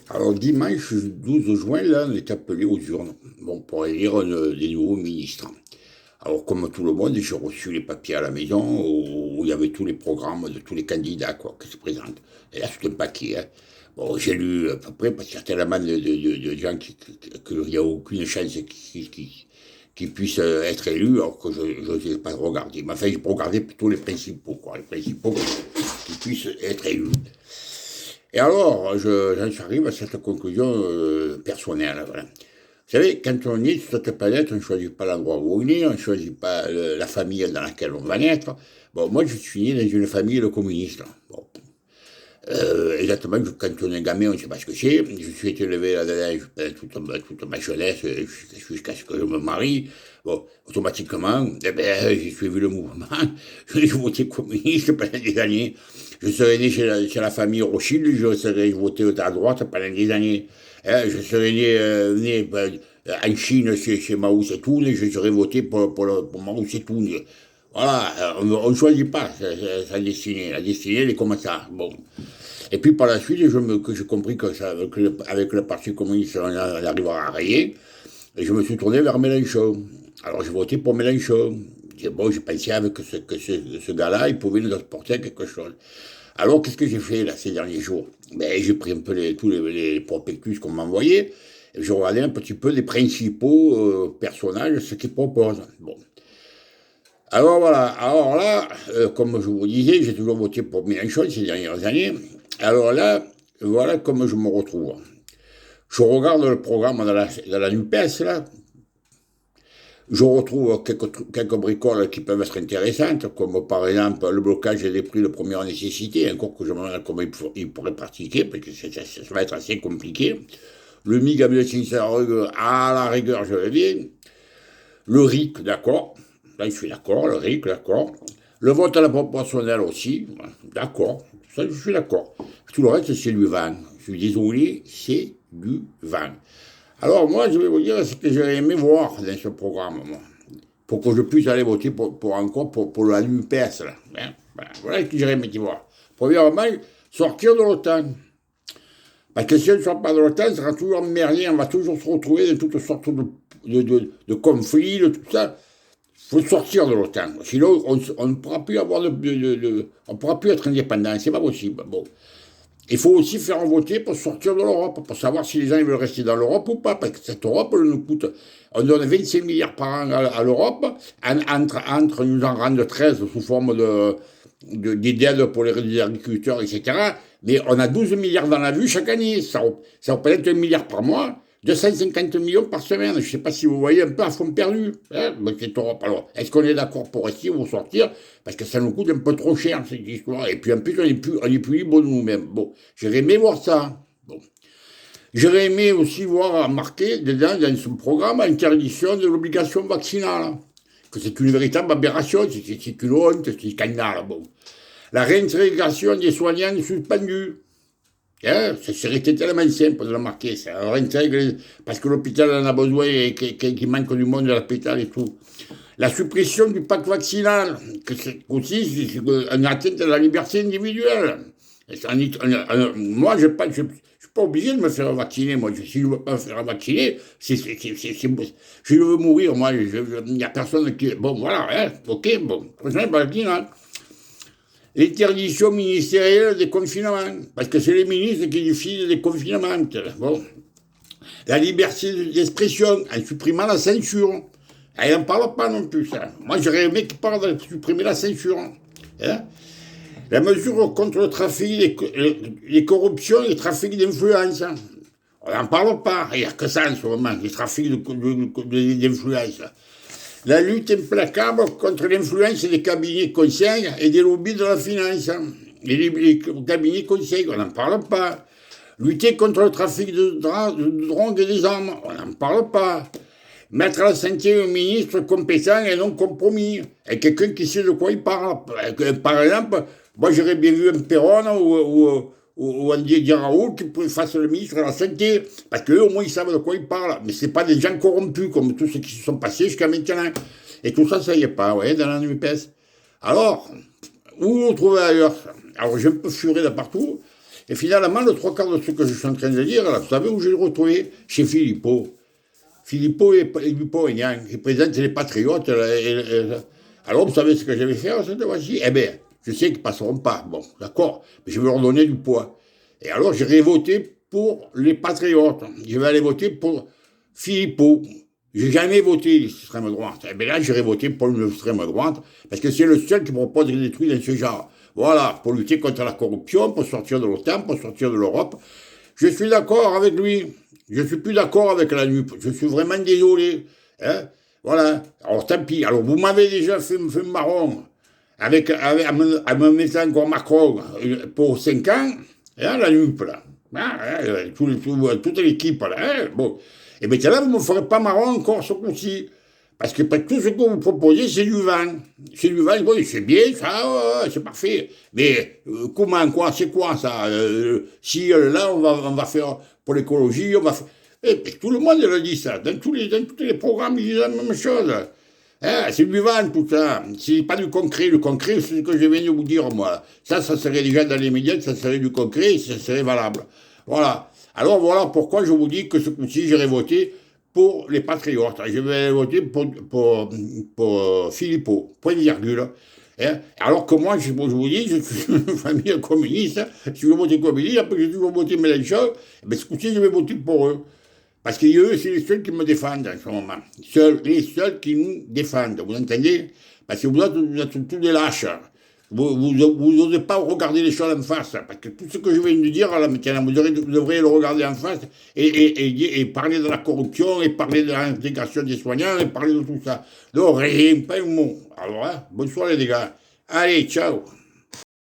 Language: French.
Alors, dimanche 12 juin, là, on est appelé aux urnes, bon, pour élire des nouveaux ministres. Alors, comme tout le monde, j'ai reçu les papiers à la maison où il y avait tous les programmes de tous les candidats quoi, qui se présentent. Et là, c'est un paquet. Hein. Bon, j'ai lu à peu près, parce qu'il y a tellement de gens qu'il n'y a aucune chance qui puissent être élus, alors que je n'osais pas regarder. Mais enfin, j'ai regardé plutôt les principaux, quoi, les principaux qui puissent être élus. Et alors, j'en arrive à cette conclusion personnelle. Voilà. Vous savez, quand on est sur cette planète, on ne choisit pas l'endroit où on est, on ne choisit pas la famille dans laquelle on va naître. Bon, moi, je suis né dans une famille de communistes. Bon, exactement, quand on est gamin, on ne sait pas ce que c'est. Je suis été élevé là-dedans toute ma jeunesse jusqu'à ce que je me marie. Bon, automatiquement, eh ben, j'ai suivi le mouvement. J'ai voté communiste pendant des années. Je serais né chez la famille Rothschild, je serais voté à droite pendant des années. Je serais né en Chine chez Mao Tse-tung, je serais voté pour Mao Tse-tung. Voilà, on ne choisit pas sa destinée. La destinée, elle est comme ça. Bon. Et puis par la suite, j'ai compris avec le Parti communiste, on arrivera à rien. Et je me suis tourné vers Mélenchon. Alors j'ai voté pour Mélenchon. Bon, j'ai pensé que ce gars-là, il pouvait nous apporter quelque chose. Alors qu'est-ce que j'ai fait là ces derniers jours? Ben, j'ai pris un peu tous les prospectus qu'on m'envoyait. Et j'ai regardé un petit peu les principaux personnages, ce qu'ils proposent. Bon. Alors voilà, alors là, comme je vous disais, j'ai toujours voté pour Mélenchon ces dernières années. Alors là, voilà comme je me retrouve. Je regarde le programme de la NUPES, là. Je retrouve quelques bricoles qui peuvent être intéressantes, comme par exemple le blocage des prix de première nécessité, encore que je me demande comment il pourrait pratiquer, parce que ça va être assez compliqué. Le MIG à 1500 à la rigueur, je vais bien. Le RIC, d'accord. Là, je suis d'accord. Le RIC, d'accord. Le vote à la proportionnelle aussi, d'accord. Ça, je suis d'accord. Tout le reste, c'est du vent. Je suis désolé, c'est du vent. Alors, moi, je vais vous dire ce que j'aurais aimé voir dans ce programme, moi, pour que je puisse aller voter pour la NUPES, là. Hein. Voilà ce que j'aurais aimé voir. Premièrement, sortir de l'OTAN. Parce que si on ne sort pas de l'OTAN, ça sera toujours emmerdé, on va toujours se retrouver dans toutes sortes de conflits, de tout ça. Il faut sortir de l'OTAN. Sinon, on ne pourra plus avoir on pourra plus être indépendant. C'est pas possible. Bon. Il faut aussi faire voter pour sortir de l'Europe, pour savoir si les gens veulent rester dans l'Europe ou pas, parce que cette Europe, elle nous coûte. On donne 25 milliards par an à l'Europe, entre nous en rendre 13 sous forme d'aides pour les agriculteurs, etc. Mais on a 12 milliards dans la vue chaque année. Ça représente 1 milliard par mois, 250 millions par semaine. Je ne sais pas si vous voyez un peu à fond perdu. Hein, cette Europe. Alors, est-ce qu'on est d'accord pour rester ou sortir? Parce que ça nous coûte un peu trop cher, cette histoire. Et puis, en plus, on est plus libre de nous-mêmes. Bon, j'aurais aimé voir ça. Bon. J'aurais aimé aussi voir marqué dedans, dans son programme, l'interdiction de l'obligation vaccinale. Que c'est une véritable aberration, c'est une honte, c'est un scandale. Bon. La réintégration des soignants suspendus. Hein, ça serait tellement simple de le marquer, ça. On réintègre, parce que l'hôpital en a besoin et qu'il manque du monde à l'hôpital et tout. La suppression du pack vaccinal, que c'est aussi une atteinte à la liberté individuelle. Moi, je ne suis pas obligé de me faire vacciner. Moi, si je ne veux pas me faire vacciner, je veux mourir. Moi, il n'y a personne qui. Bon, voilà, hein, ok, bon. Prochain vaccinal. L'interdiction ministérielle des confinements, parce que c'est les ministres qui décident des confinements. Bon. La liberté d'expression, en supprimant la censure. Elle n'en parle pas non plus, ça. Moi, j'aurais aimé qu'il parle de supprimer la censure. Hein. La mesure contre le trafic, les corruptions et les trafics d'influence. On n'en parle pas. Il n'y a que ça en ce moment, les trafics d'influence. La lutte implacable contre l'influence des cabinets conseils et des lobbies de la finance. Les cabinets conseils, on n'en parle pas. Lutter contre le trafic de drogue et des armes, on n'en parle pas. Mettre à la santé un ministre compétent et non compromis. Et quelqu'un qui sait de quoi il parle. Par exemple, moi j'aurais bien vu un Perron ou un Didier Raoult qui fasse le ministre de la Santé. Parce qu'eux, au moins, ils savent de quoi ils parlent. Mais ce n'est pas des gens corrompus comme tous ceux qui se sont passés jusqu'à maintenant. Et tout ça, ça y est pas, ouais, dans la NUPES. Alors, où on trouve ailleurs? Alors, j'ai un peu furé de partout. Et finalement, le trois quarts de ce que je suis en train de dire, là, vous savez où je l'ai retrouvé? Chez Philippot. Philippot et Dupont-Aignan, qui présentent les Patriotes. Alors, vous savez ce que je vais faire cette fois-ci? Eh bien, je sais qu'ils ne passeront pas. Bon, d'accord, mais je vais leur donner du poids. Et alors, j'irai voter pour les Patriotes. Je vais aller voter pour Philippot. J'ai jamais voté l'extrême droite. Eh bien là, j'irai voter pour l'extrême droite, parce que c'est le seul qui propose des trucs dans ce genre. Voilà, pour lutter contre la corruption, pour sortir de l'OTAN, pour sortir de l'Europe. Je suis d'accord avec lui. Je suis plus d'accord avec la NUP. Je suis vraiment désolé. Hein. Voilà. Alors tant pis. Alors vous m'avez déjà fait marron en me mettant encore Macron pour 5 ans. Hein, la NUP, là. Hein, toute l'équipe, là. Hein, bon. Et bien là, vous ne me ferez pas marron encore ce coup-ci. Parce que tout ce que vous proposez, c'est du vent. C'est du vent, bon, c'est bien, ça, c'est parfait. Mais comment, quoi, c'est quoi ça si là, on va faire pour l'écologie, on va faire... Et tout le monde le dit ça. Dans tous les programmes, ils disent la même chose. Hein, c'est du vent, tout ça. C'est pas du concret. Le concret, c'est ce que je viens de vous dire, moi. Ça serait déjà dans les médias, ça serait du concret et ça serait valable. Voilà. Alors voilà pourquoi je vous dis que ce coup-ci, j'irai voter pour les Patriotes. Je vais voter pour Philippot, point virgule. Hein. Alors que moi, je vous dis, je suis une famille communiste. Si je veux voter communiste, après j'ai toujours voté Mélenchon, mais ce coup-ci, je vais voter pour eux. Parce que eux, c'est les seuls qui me défendent en ce moment. Les seuls qui nous défendent. Vous entendez? Parce que vous êtes tous des lâches. Vous n'osez pas regarder les choses en face. Parce que tout ce que je viens de dire, là, maintenant, vous devrez le regarder en face et parler de la corruption, et parler de l'intégration des soignants, et parler de tout ça. Non, rien, pas un mot. Alors, hein, bonne soirée, les gars. Allez, ciao.